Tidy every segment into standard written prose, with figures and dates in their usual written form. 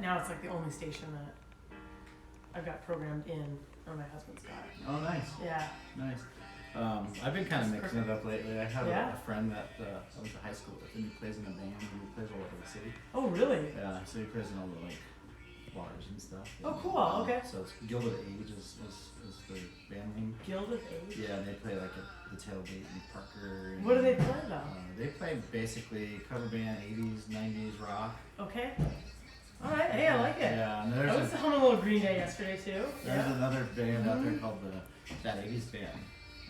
now it's like the only station that I've got programmed in, or my husband's got. Oh, nice. Yeah. Nice. I've been kind of mixing it up lately. I have Yeah? a friend that I went to high school with, and he plays in a band, and he plays all over the city. Oh, really? Yeah, so he plays in all the like bars and stuff. Oh, And, cool. Okay. So it's Gilded Age is the band name. Gilded Age? Yeah, and they play like at the Tailgate in Parker. And, What do they play though? They play basically cover band, 80s, 90s rock. Okay. All right. Hey, I like it. Yeah, and I was humming a little Green Day yesterday too. there's another band out there called that 80s band,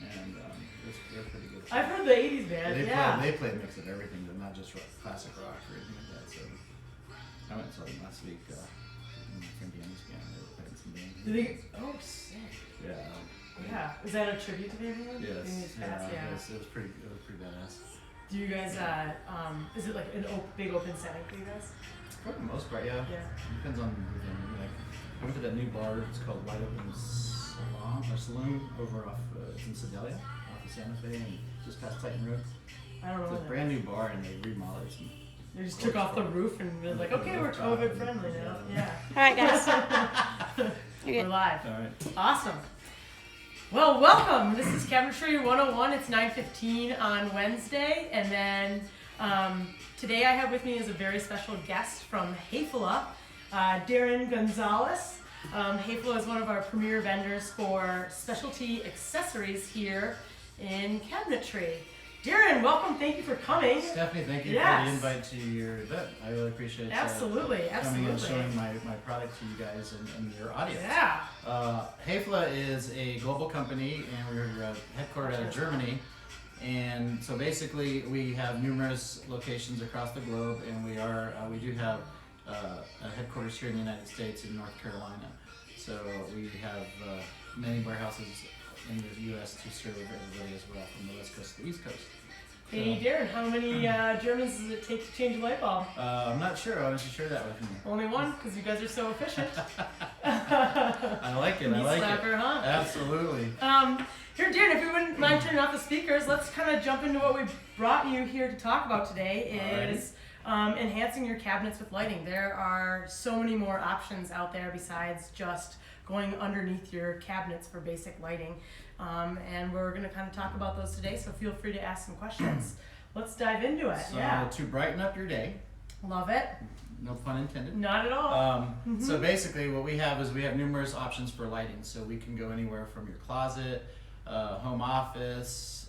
and they're pretty good. I've heard the 80s band. They play a mix of everything, but not just classic rock or anything like that. So I went and saw them last week. From Danny's band, they were playing some bands. Do they? Oh, sick. Yeah. Yeah. Is that a tribute to Van Halen? Yes. Yeah. Yes, it was pretty badass. Do you guys? Is it like a big open setting for you guys? For the most part, yeah. Yeah. Depends on the venue. Like, I went to that new bar. It's called Wide Open Saloon over off. It's in Sedalia, off of Santa Fe, and just past Titan Road. I don't know. It's a brand new bar, and they remodeled it. They just took off the roof and they're like, okay, we're COVID friendly now. Yeah. All right, guys. We're live. All right. Awesome. Well, welcome. This is Cabinetry 101. It's 9:15 on Wednesday, and then today I have with me is a very special guest from Hafele, Darren Gonazales. Hafele is one of our premier vendors for specialty accessories here in Cabinetry. Darren, welcome. Thank you for coming. Stephanie, thank you for the invite to your event. I really appreciate Absolutely. coming and showing my product to you guys and your audience. Yeah. Hafele is a global company, and we're headquartered out of Germany. And so basically, we have numerous locations across the globe, and we do have a headquarters here in the United States in North Carolina. So we have many warehouses in the U.S. to serve everybody as well, from the West Coast to the East Coast. Hey Darren, how many Germans does it take to change a light bulb? I'm not sure. Why don't you share that with me? Only one, because you guys are so efficient. I like it. I like slapper, it. Huh? Absolutely. Here, Darren, if you wouldn't mind turning off the speakers, let's kind of jump into what we brought you here to talk about today. Is enhancing your cabinets with lighting. There are so many more options out there besides just going underneath your cabinets for basic lighting. And we're going to kind of talk about those today, so feel free to ask some questions. Let's dive into it. So to brighten up your day. Love it. No pun intended. Not at all. So basically what we have is we have numerous options for lighting. So we can go anywhere from your closet, home office,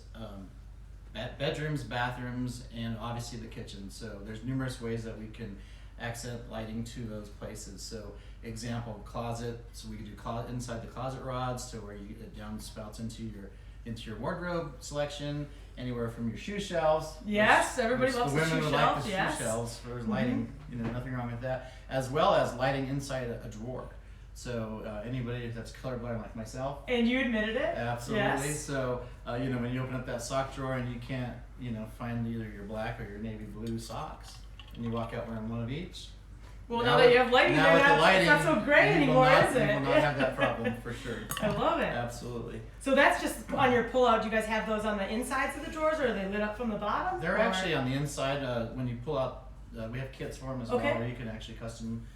bedrooms, bathrooms, and obviously the kitchen. So there's numerous ways that we can accent lighting to those places. So example, closet. So we can do inside the closet rods to where you get downspouts into your wardrobe selection. Anywhere from your shoe shelves. Yes, everybody loves the shoe women would shelf. like the Yes. shoe shelves for lighting. Nothing wrong with that. As well as lighting inside a drawer. So anybody that's colorblind like myself. And you admitted it. Absolutely. Yes. So when you open up that sock drawer and you can't find either your black or your navy blue socks, and you walk out wearing one of each. Well, now that you have lighting, now with the lighting, it's not so gray anymore, is it? You will not have that problem for sure. I love it. Absolutely. So that's just on your pull-out. Do you guys have those on the insides of the drawers, or are they lit up from the bottom? They're actually on the inside. When you pull out, we have kits for them as well, where you can actually custom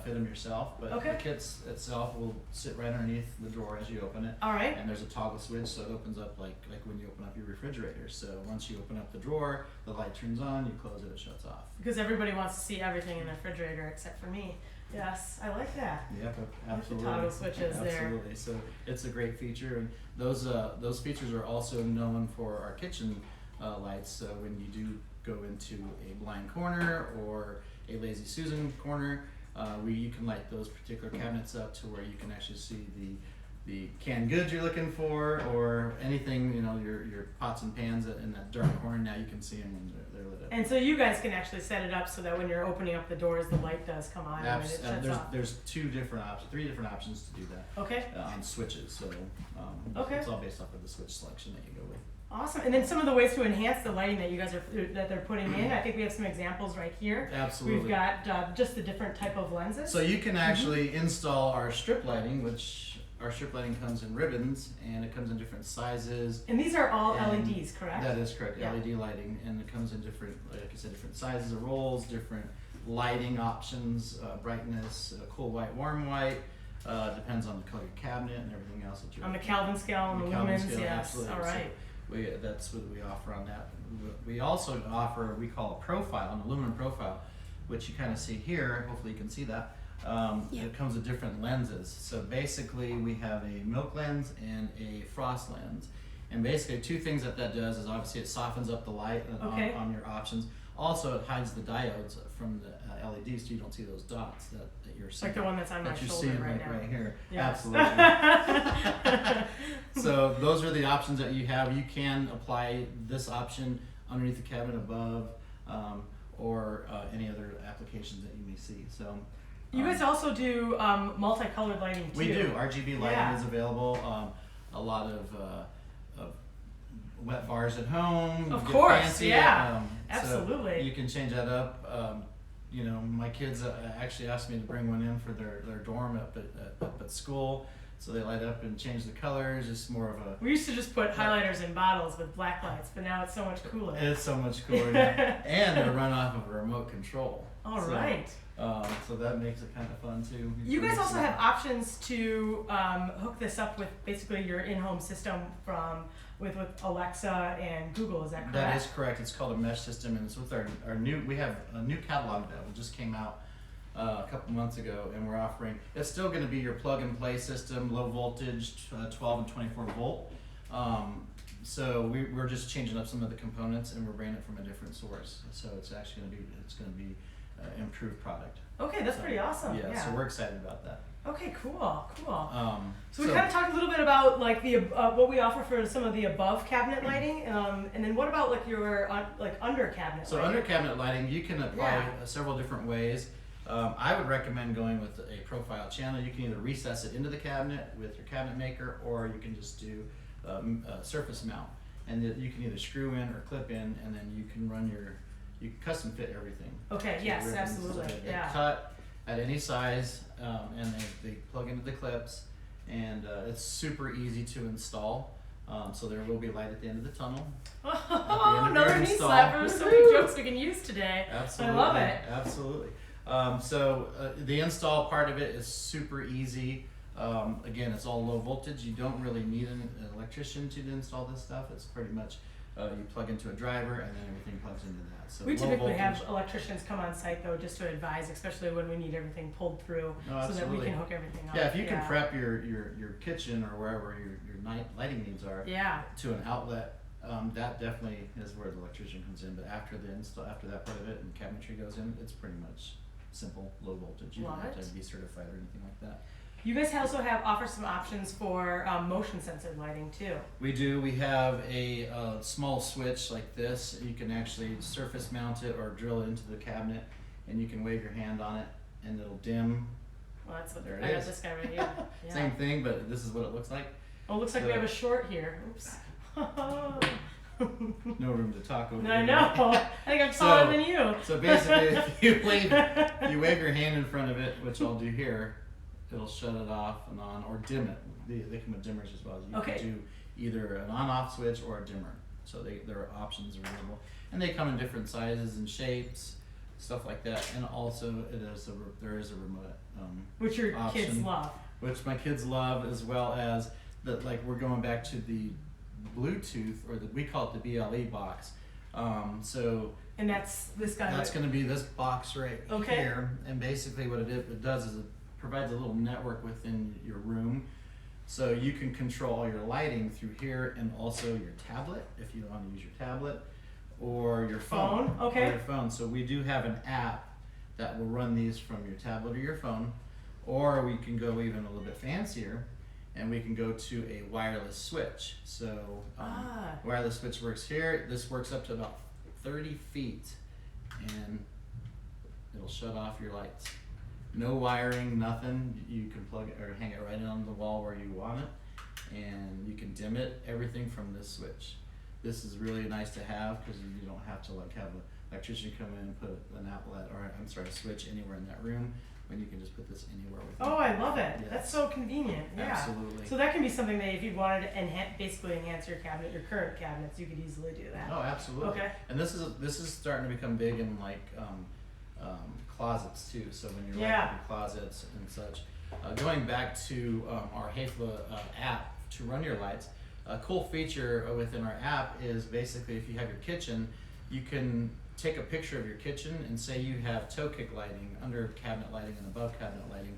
fit them yourself. But the kits itself will sit right underneath the drawer as you open it. All right. And there's a toggle switch, so it opens up like when you open up your refrigerator. So once you open up the drawer, the light turns on. You close it, it shuts off. Because everybody wants to see everything in the refrigerator except for me. Yes, I like that. Yep, absolutely. I like the toggle switches there. Absolutely. So it's a great feature, and those features are also known for our kitchen lights. So when you do go into a blind corner or a lazy Susan corner, you can light those particular cabinets up to where you can actually see the canned goods you're looking for, or anything, your pots and pans in that dark corner. Now you can see them when they're lit up. And so you guys can actually set it up so that when you're opening up the doors, the light does come on and it shuts off. There's three different options to do that. Okay. On switches, so it's all based off of the switch selection that you go with. Awesome. And then some of the ways to enhance the lighting that you guys that they're putting in. I think we have some examples right here. Absolutely. We've got just the different type of lenses. So you can actually install our strip lighting, which our strip lighting comes in ribbons, and it comes in different sizes. And these are all LEDs, correct? That is correct. Yeah. LED lighting, and it comes in different, like I said, different sizes of rolls, different lighting options, brightness, cool white, warm white. Depends on the color of your cabinet and everything else that you On the Kelvin scale and the Kelvin lumens, scale, yes. absolutely. All right. So that's what we offer on that. We also offer, we call a profile, an aluminum profile, which you kind of see here. Hopefully you can see that. It comes with different lenses. So basically we have a milk lens and a frost lens. And basically two things that does is obviously it softens up the light on your options. Also it hides the diodes from the LEDs so you don't see those dots that you're seeing. Like the one that's on my that you're shoulder seeing right now. right here. Yes. Absolutely. So those are the options that you have. You can apply this option underneath the cabinet above or any other applications that you may see. So you guys also do multicolored lighting too. we do. RGB lighting Yeah. is available. A lot of wet bars at home. Of get course, fancy. yeah. So Absolutely. you can change that up. You know, my kids actually asked me to bring one in for their dorm up at school. So they light up and change the colors. It's more of a. We used to just put highlighters in bottles with black lights, but now it's so much cooler. It's so much cooler now. And they're run off of a remote control. All right. So that makes it kind of fun too. You guys also have options to hook this up with basically your in-home system with Alexa and Google. Is that correct? That is correct. It's called a mesh system, and it's with our new. We have a new catalog that just came out a couple months ago, and we're offering. It's still going to be your plug-and-play system, low voltage, 12 and 24 volt. So we're just changing up some of the components, and we're bringing it from a different source. So it's actually going to be improved product. Okay, that's pretty awesome. Yeah, so we're excited about that. Okay, cool. So we So- kind of talked a little bit about like the what we offer for some of the above cabinet lighting, and then what about like your under cabinet? So lighting? under cabinet lighting, you can apply Yeah. several different ways. I would recommend going with a profile channel. You can either recess it into the cabinet with your cabinet maker, or you can just do surface mount. And you can either screw in or clip in, and then you can you can custom fit everything. Okay. to Yes, the ribbons. absolutely. So they Yeah. cut at any size, and they plug into the clips, and it's super easy to install. So there will be light at the end of the tunnel. Oh, of another your knee install. slapper. So many jokes we can use today. Absolutely. I love it. Absolutely. So the install part of it is super easy. Again, it's all low voltage. You don't really need an electrician to install this stuff. It's pretty much you plug into a driver and then everything plugs into that. So We low typically voltage. have electricians come on site though, just to advise, especially when we need everything pulled through, No, so that we absolutely. can hook everything up. Yeah, if you can prep your kitchen or wherever your night lighting needs are Yeah. to an outlet, that definitely is where the electrician comes in. But after the install, after that part of it and cabinetry goes in, it's pretty much simple, low voltage. You Love don't have it. to be certified or anything like that. You guys also offer some options for motion censored lighting too. We do. We have a small switch like this. You can actually surface mount it or drill it into the cabinet, and you can wave your hand on it, and it'll dim. Well, that's what There it I got is. this guy right here. Yeah. Same thing, but this is what it looks like. Oh, looks like we have a short here. Oops. No room to talk over. I here. know. I think I'm taller So- than you. So basically, if you wave your hand in front of it, which I'll do here, it'll shut it off and on, or dim it. They come with dimmers as well. You Okay. can do either an on-off switch or a dimmer. So their options are available, and they come in different sizes and shapes, stuff like that. And also, there is a remote, Which your kids option. love. which my kids love, as well as we're going back to the Bluetooth, or we call it the BLE box. So And that's this guy. that's going to be this box right Okay. here, and basically what it does is it provides a little network within your room, so you can control all your lighting through here, and also your tablet if you want to use your tablet, or your phone. Okay. Or your phone. So we do have an app that will run these from your tablet or your phone, or we can go even a little bit fancier, and we can go to a wireless switch. So wireless switch works here. This works up to about 30 feet, and it'll shut off your lights. No wiring, nothing. You can plug it or hang it right on the wall where you want it, and you can dim it, everything from this switch. This is really nice to have because you don't have to have an electrician come in and put an outlet, or a switch anywhere in that room, when you can just put this anywhere with Oh, I love it. Yes. That's so convenient. Yeah. Absolutely. So that can be something that if you wanted to basically enhance your cabinet, your current cabinets, you could easily do that. Oh, absolutely. Okay. And this is starting to become big in closets too. So when you're Yeah. lighting your closets and such. Going back to our Hafele app to run your lights, a cool feature within our app is basically if you have your kitchen, you can take a picture of your kitchen and say you have toe kick lighting, under cabinet lighting and above cabinet lighting.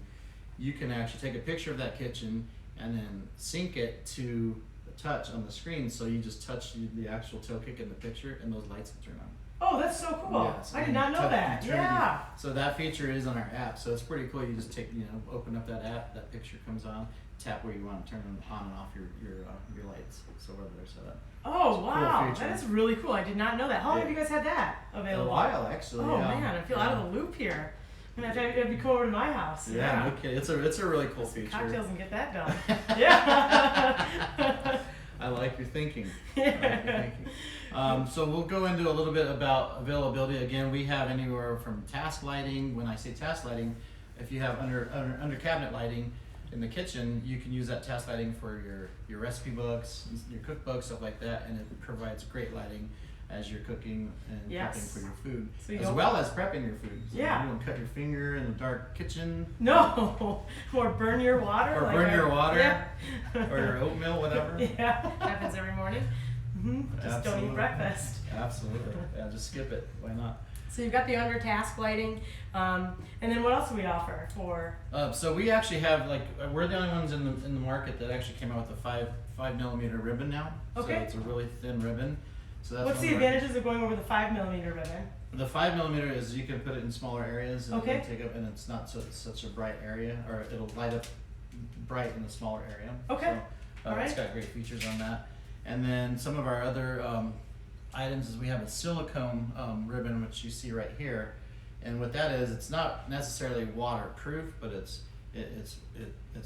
You can actually take a picture of that kitchen and then sync it to the touch on the screen, so you just touch the actual toe kick in the picture and those lights will turn on. Oh, that's so cool. Yes, I did and not know that. you turn it- Yeah. So that feature is on our app, so it's pretty cool. You just take, open up that app, that picture comes on, tap where you want to turn on and off your lights, so whether they're set up. Oh, It's a cool wow. feature. That is really cool. I did not know that. How long Yeah. have you guys had that A available? while, actually. Oh, yeah. man. I feel out of the loop here. I'm going to have to come over to my house. Yeah, no kidding. It's a really cool feature. Cocktails and get that done. Yeah. I like your thinking. Yeah. So we'll go into a little bit about availability. Again, we have anywhere from task lighting. When I say task lighting, if you have under cabinet lighting in the kitchen, you can use that task lighting for your recipe books, your cookbooks, stuff like that, and it provides great lighting as you're cooking and Yes. prepping for your food, So you as don't- well as prepping your food. So Yeah. you don't cut your finger in the dark kitchen. No. Or burn your water. Or like burn your water. Yeah. Or your oatmeal, whatever. Yeah. Happens every morning. Just don't Absolutely. eat breakfast. Absolutely. Yeah, just skip it. Why not? So you've got the under task lighting, and then what else do we offer for? So we actually have we're the only ones in the market that actually came out with a 5 millimeter ribbon now. Okay. So it's a really thin ribbon. So that's What's one the of our- advantages of going over the 5mm ribbon? The 5 millimeter is you can put it in smaller areas and Okay. it'll take up, and it's not such a bright area, or it'll light up bright in a smaller area. Okay. So, All right. It's got great features on that. And then some of our other items is we have a silicone ribbon, which you see right here. And what that is, it's not necessarily waterproof, but it's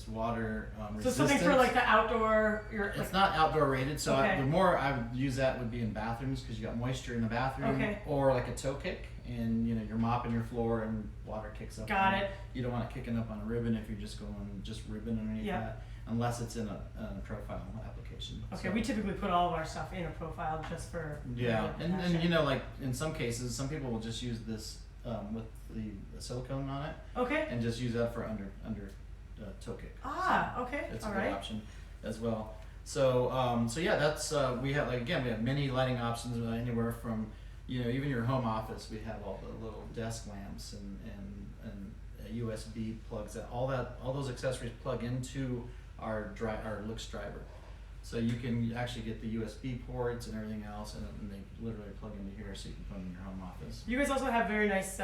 water So resistant. something for like the outdoor. It's not outdoor rated, so Okay. the more I would use that would be in bathrooms because you got moisture in the bathroom, Okay. or like a toe kick, and you're mopping your floor and water kicks up. Got on it. You don't want it kicking up on a ribbon if you're just going ribbon underneath Yeah. that, unless it's in a profile application. Okay, So- we typically put all of our stuff in a profile just for. Yeah, really and protection. like in some cases, some people will just use this with the silicone on it, Okay. and just use that for under toe kick. Ah, okay. It's a All good right. option as well. So yeah, that's we have we have many lighting options anywhere from even your home office. We have all the little desk lamps and USB plugs all those accessories plug into our Lux driver. So you can actually get the USB ports and everything else, and they literally plug into here, so you can put them in your home office. You guys also have very nice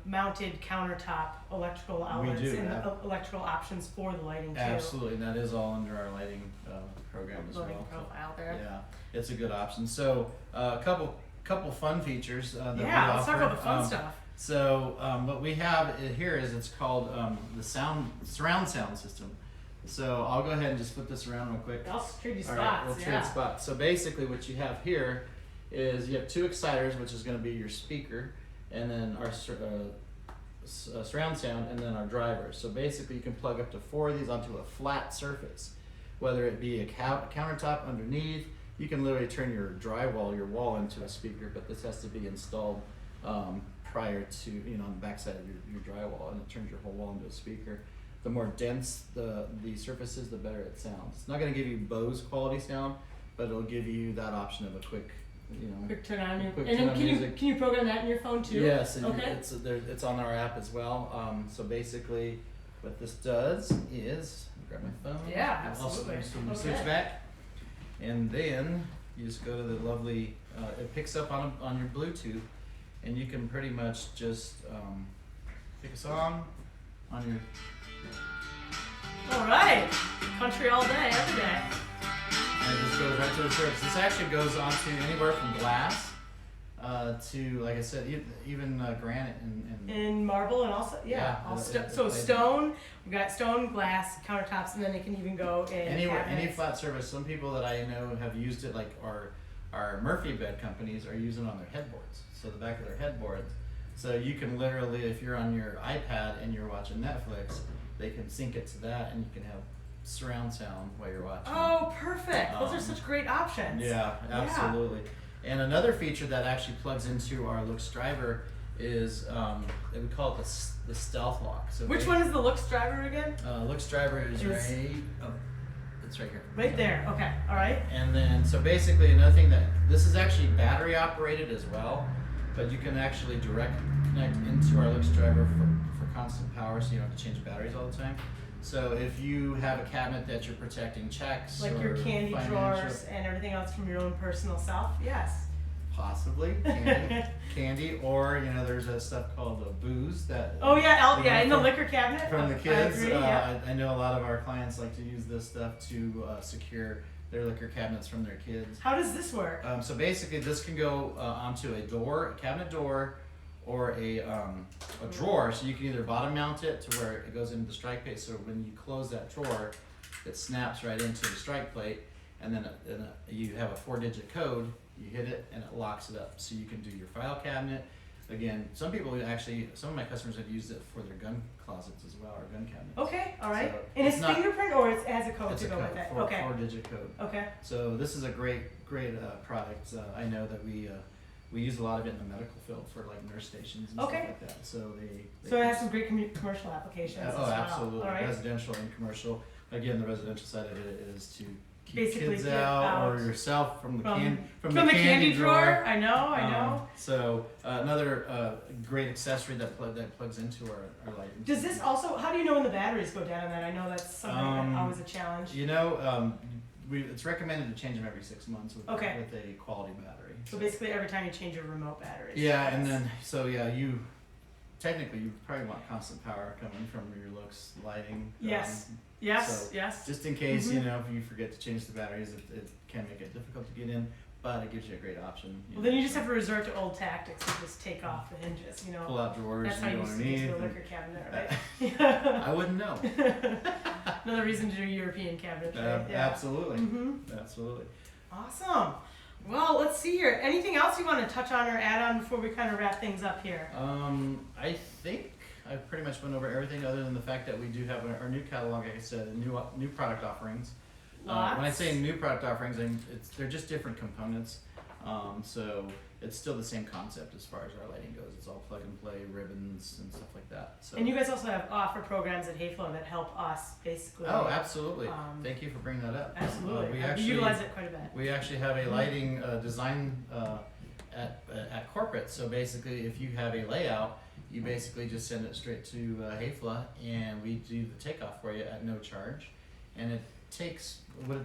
mounted countertop electrical outlets do, and yeah. electrical options for the lighting too. Absolutely, and that is all under our lighting program as Lighting well. So- profile there. Yeah, it's a good option. So a couple fun features that we Yeah, let's offer. talk about the fun stuff. So what we have here is it's called the surround sound system. So I'll go ahead and just flip this around real quick. I'll trade you All spots. right, we'll yeah. trade spots. So basically what you have here is you have two exciters, which is going to be your speaker, and then our surround sound, and then our driver. So basically you can plug up to 4 of these onto a flat surface, whether it be a countertop underneath. You can literally turn your your wall into a speaker, but this has to be installed prior to, on the backside of your drywall, and it turns your whole wall into a speaker. The more dense the surface is, the better it sounds. It's not going to give you Bose quality sound, but it'll give you that option of a quick, Quick turn on your. quick And turn then on can music. you program that in your phone too? Yes, and Okay. it's on our app as well. So basically, what this does is grab my phone. Yeah, and also absolutely. switch Okay. back, and then you just go to the lovely. It picks up on your Bluetooth, and you can pretty much just pick a song on your. All right. Country all day, every day. And it just goes right to the surface. This actually goes onto anywhere from glass to, like I said, even granite and In marble and also Yeah, all it's so laid stone. We've got stone, glass, countertops, and then it can even go in anywhere, any cabinets. flat surface. Some people that I know have used it, like our Murphy bed companies, are using it on their headboards. So the back of their headboards. So you can literally, if you're on your iPad and you're watching Netflix, they can sync it to that, and you can have surround sound while you're watching. Oh, perfect. Those are Um, such great options. Yeah, absolutely. And another feature that actually plugs into our Lux driver is we call it the stealth lock. So Which one is the Looks driver again? Looks driver is It's- right. Oh, it's right here. Right there. Okay. All right. And then, so basically, another thing that this is actually battery operated as well, but you can actually direct connect into our Looks driver for constant power, so you don't have to change batteries all the time. So if you have a cabinet that you're protecting checks, Like or your candy financial- drawers and everything else from your own personal self. Yes. possibly candy, or there's a stuff called booze that. Oh yeah, you know, in the from- liquor cabinet. From the I kids, agree, yeah. I know a lot of our clients like to use this stuff to secure their liquor cabinets from their kids. How does this work? So basically, this can go onto a door, a cabinet door, or a drawer. So you can either bottom mount it to where it goes into the strike plate. So when you close that drawer, it snaps right into the strike plate, and then you have a 4-digit code. You hit it and it locks it up. So you can do your file cabinet. Again, some of my customers have used it for their gun closets as well, or gun cabinets. Okay, all right. So and it's it's not- fingerprint or it has a code It's to a go code, with it? 4-digit code. Okay. So this is a great product. I know that we use a lot of it in the medical field for like nurse stations and Okay. stuff like that. So they So it has some great commercial applications as oh, well. absolutely. All right. Residential and commercial. Again, the residential side of it is to keep Basically kids get out, out or yourself from the from the candy drawer. I know. So another great accessory that plugs into our lighting. Does this also? How do you know when the batteries go dead on that? I know that's something that's always a challenge. It's recommended to change them every 6 months with a quality battery. So basically, every time you change your remote batteries. Yeah, and then you probably want constant power coming from your Looks lighting. Yes. So Yes. just in case Mhm. if you forget to change the batteries, it can make it difficult to get in, but it gives you a great option. Well, then you just have to resort to old tactics and just take off the hinges. pull out drawers That's how and you go used to get to the underneath. liquor cabinet, right? I wouldn't know. Another reason to do European cabinetry. Yeah. Absolutely, Mm-hmm. absolutely. Awesome. Well, let's see here. Anything else you want to touch on or add on before we kind of wrap things up here? I think I pretty much went over everything other than the fact that we do have our new catalog, like I said, and new product offerings. When I say new product offerings, they're just different components. So it's still the same concept as far as our lighting goes. It's all plug and play, ribbons and stuff like that. So. And you guys also have offer programs at Hafele that help us basically. Oh, absolutely. Thank you for bringing that up. Absolutely. We utilize it quite a bit. We actually have a lighting design at corporate. So basically, if you have a layout, you basically just send it straight to Hafele, and we do the takeoff for you at no charge. And it takes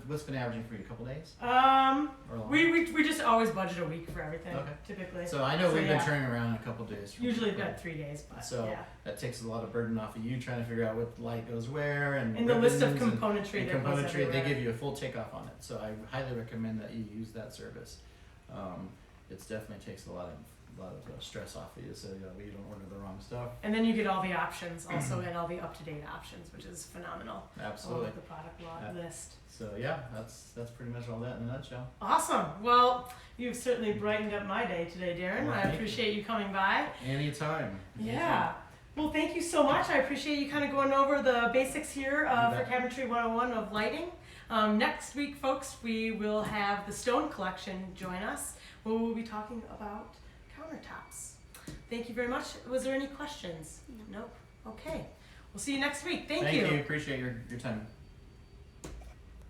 what's been averaging for you, a couple days? Or longer? We just always budget a week for everything. Okay. Typically. So I know we've been turning around in a couple days. Usually about 3 days, but So yeah. that takes a lot of burden off of you trying to figure out what light goes where And the list of ribbons componentry and that goes componentry. They everywhere. give you a full takeoff on it. So I highly recommend that you use that service. It definitely takes a lot of stress off of you, so you don't order the wrong stuff. And then you get all the options also, and all the up-to-date options, which is phenomenal. Absolutely. All of the product list. So yeah, that's pretty much all that in a nutshell. Awesome. Well, you've certainly brightened up my day today, Darren. Well, I appreciate you coming by. Anytime. Yeah. Well, thank you so much. I appreciate you kind of going over the basics here for Cabinetry 101 of lighting. Next week, folks, we will have the Stone Collection join us, where we'll be talking about countertops. Thank you very much. Was there any questions? No. Nope. Okay. We'll see you next week. Thank Thank you. you. Appreciate your time.